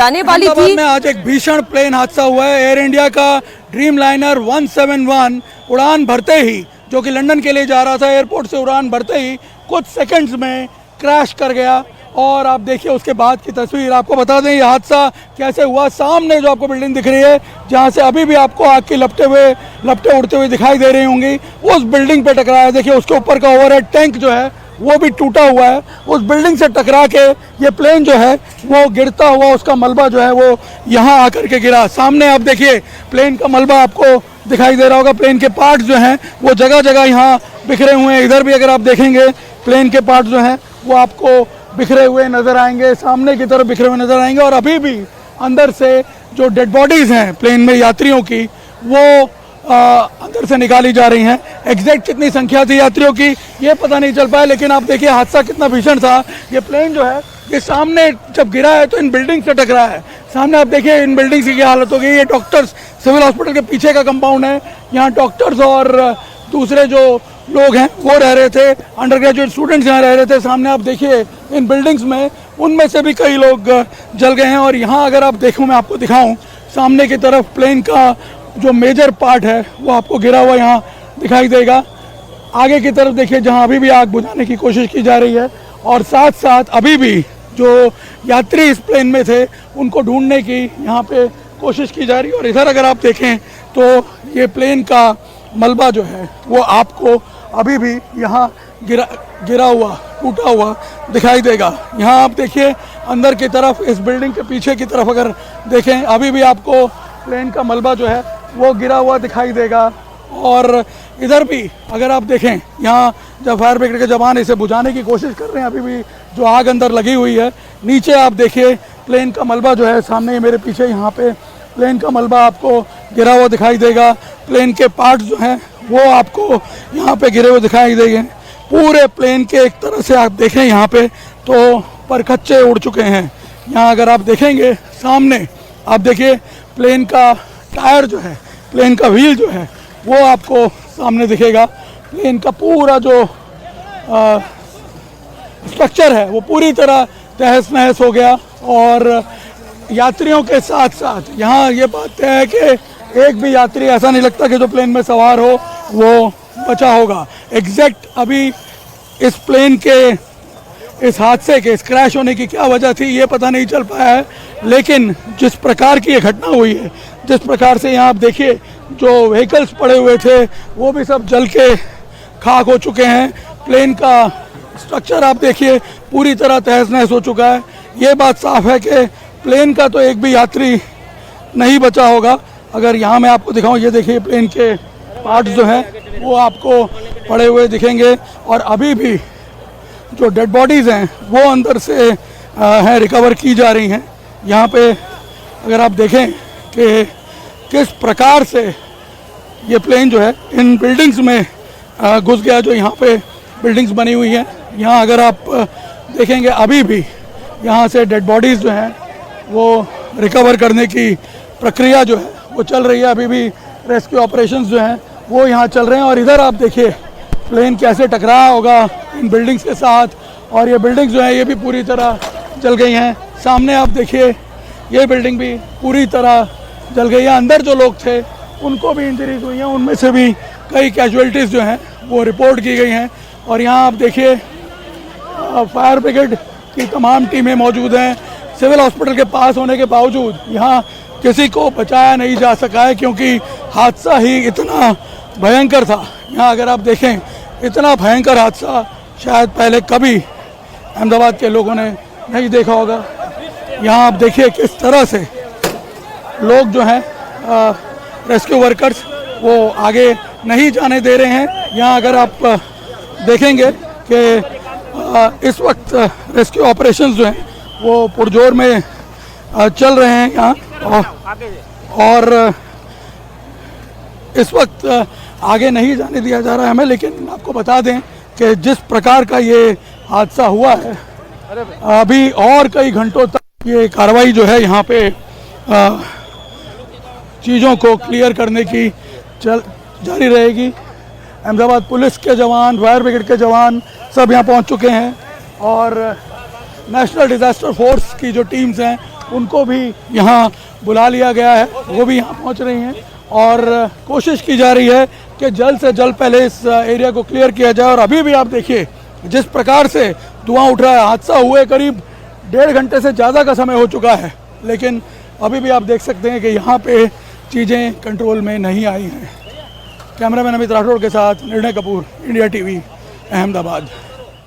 जाने वाली थी। में आज एक भीषण प्लेन हादसा हुआ है। एयर इंडिया का ड्रीम लाइनर 171 उड़ान भरते ही, जो कि लंदन के लिए जा रहा था, एयरपोर्ट से उड़ान भरते ही कुछ सेकंड्स में क्रैश कर गया। और आप देखिए उसके बाद की तस्वीर। आपको बता दें ये हादसा कैसे हुआ। सामने जो आपको बिल्डिंग दिख रही है, जहां से अभी भी आपको आग की लपटे उड़ते हुए दिखाई दे रही होंगी, उस बिल्डिंग पे टकराया। देखिए उसके ऊपर का ओवरहेड टैंक जो है वो भी टूटा हुआ है। उस बिल्डिंग से टकरा के ये प्लेन जो है वो गिरता हुआ, उसका मलबा जो है वो यहाँ आकर के गिरा। सामने आप देखिए प्लेन का मलबा आपको दिखाई दे रहा होगा। प्लेन के पार्ट जो हैं वो जगह जगह यहाँ बिखरे हुए हैं। इधर भी अगर आप देखेंगे प्लेन के पार्ट जो हैं वो आपको बिखरे हुए नज़र आएंगे, सामने की तरफ बिखरे हुए नज़र आएंगे। और अभी भी अंदर से जो डेड बॉडीज़ हैं प्लेन में यात्रियों की, वो अंदर से निकाली जा रही हैं। एग्जैक्ट कितनी संख्या थी यात्रियों की ये पता नहीं चल पाया, लेकिन आप देखिए हादसा कितना भीषण था। ये प्लेन जो है ये सामने जब गिरा है तो इन बिल्डिंग से टकरा है। सामने आप देखिए इन बिल्डिंग्स की क्या हालत हो गई। ये डॉक्टर्स सिविल हॉस्पिटल के पीछे का कंपाउंड है। यहाँ डॉक्टर्स और दूसरे जो लोग हैं वो रह रहे थे, अंडर ग्रेजुएट स्टूडेंट्स यहाँ रह रहे थे। सामने आप देखिए इन बिल्डिंग्स में, उनमें से भी कई लोग जल गए हैं। और यहाँ अगर आप देखो, मैं आपको दिखाऊं, सामने की तरफ प्लेन का जो मेजर पार्ट है वो आपको गिरा हुआ यहाँ दिखाई देगा। आगे की तरफ देखिए जहाँ अभी भी आग बुझाने की कोशिश की जा रही है, और साथ साथ अभी भी जो यात्री इस प्लेन में थे उनको ढूंढने की यहाँ पे कोशिश की जा रही है। और इधर अगर आप देखें तो ये प्लेन का मलबा जो है वो आपको अभी भी यहाँ गिरा हुआ, टूटा हुआ दिखाई देगा। यहाँ आप देखिए अंदर की तरफ, इस बिल्डिंग के पीछे की तरफ अगर देखें, अभी भी आपको प्लेन का मलबा जो है वो गिरा हुआ दिखाई देगा। और इधर भी अगर आप देखें, यहाँ जब फायर ब्रिगेड के जवान इसे बुझाने की कोशिश कर रहे हैं, अभी भी जो आग अंदर लगी हुई है। नीचे आप देखिए प्लेन का मलबा जो है, सामने मेरे पीछे यहाँ पे प्लेन का मलबा आपको गिरा हुआ दिखाई देगा। प्लेन के पार्ट्स जो हैं वो आपको यहाँ पे गिरे हुए दिखाई देंगे। पूरे प्लेन के एक तरह से आप देखें यहाँ पे तो परखच्चे उड़ चुके हैं। यहाँ अगर आप देखेंगे सामने, आप देखिए प्लेन का टायर जो है, प्लेन का व्हील जो है वो आपको सामने दिखेगा। प्लेन का पूरा जो स्ट्रक्चर है वो पूरी तरह तहस नहस हो गया। और यात्रियों के साथ साथ यहाँ ये बात तय है कि एक भी यात्री ऐसा नहीं लगता कि जो प्लेन में सवार हो वो बचा होगा। एग्जैक्ट अभी इस प्लेन के इस हादसे के, इस क्रैश होने की क्या वजह थी ये पता नहीं चल पाया है। लेकिन जिस प्रकार की ये घटना हुई है, जिस प्रकार से यहाँ आप देखिए जो व्हीकल्स पड़े हुए थे वो भी सब जल के खाक हो चुके हैं। प्लेन का स्ट्रक्चर आप देखिए पूरी तरह तहस नहस हो चुका है। ये बात साफ है कि प्लेन का तो एक भी यात्री नहीं बचा होगा। अगर यहाँ मैं आपको दिखाऊं, ये देखिए प्लेन के पार्ट्स जो हैं वो आपको पड़े हुए दिखेंगे। और अभी भी जो डेड बॉडीज़ हैं वो अंदर से हैं, रिकवर की जा रही हैं। यहाँ पे अगर आप देखें कि किस प्रकार से ये प्लेन जो है इन बिल्डिंग्स में घुस गया, जो यहाँ पे बिल्डिंग्स बनी हुई हैं। यहाँ अगर आप देखेंगे अभी भी यहाँ से डेड बॉडीज़ जो हैं वो रिकवर करने की प्रक्रिया जो है वो चल रही है। अभी भी रेस्क्यू ऑपरेशंस जो हैं वो यहाँ चल रहे हैं। और इधर आप देखिए प्लेन कैसे टकराया होगा इन बिल्डिंग्स के साथ, और ये बिल्डिंग्स जो हैं ये भी पूरी तरह जल गई हैं। सामने आप देखिए ये बिल्डिंग भी पूरी तरह जल गई है। अंदर जो लोग थे उनको भी इंजरीज हुई हैं, उनमें से भी कई कैजुअल्टीज़ जो हैं वो रिपोर्ट की गई हैं। और यहाँ आप देखिए फायर ब्रिगेड की तमाम टीमें मौजूद हैं। सिविल हॉस्पिटल के पास होने के बावजूद यहाँ किसी को बचाया नहीं जा सका है, क्योंकि हादसा ही इतना भयंकर था। यहाँ अगर आप देखें, इतना भयंकर हादसा शायद पहले कभी अहमदाबाद के लोगों ने नहीं देखा होगा। यहाँ आप देखिए किस तरह से लोग जो हैं रेस्क्यू वर्कर्स वो आगे नहीं जाने दे रहे हैं। यहाँ अगर आप देखेंगे कि इस वक्त रेस्क्यू ऑपरेशंस जो हैं वो पुरजोर में चल रहे हैं यहाँ, और इस वक्त आगे नहीं जाने दिया जा रहा है हमें। लेकिन आपको बता दें कि जिस प्रकार का ये हादसा हुआ है, अभी और कई घंटों तक ये कार्रवाई जो है यहाँ पे चीज़ों को क्लियर करने की जारी रहेगी। अहमदाबाद पुलिस के जवान, फायर ब्रिगेड के जवान सब यहाँ पहुँच चुके हैं, और नेशनल डिज़ास्टर फोर्स की जो टीम्स हैं उनको भी यहाँ बुला लिया गया है, वो भी यहाँ पहुँच रही हैं और कोशिश की जा रही है कि जल्द से जल्द पहले इस एरिया को क्लियर किया जाए। और अभी भी आप देखिए जिस प्रकार से धुआं उठ रहा है, हादसा हुए करीब 1.5 घंटे से ज़्यादा का समय हो चुका है, लेकिन अभी भी आप देख सकते हैं कि यहाँ पे चीज़ें कंट्रोल में नहीं आई हैं। कैमरामैन अमित राठौड़ के साथ निर्णय कपूर, इंडिया टीवी, अहमदाबाद।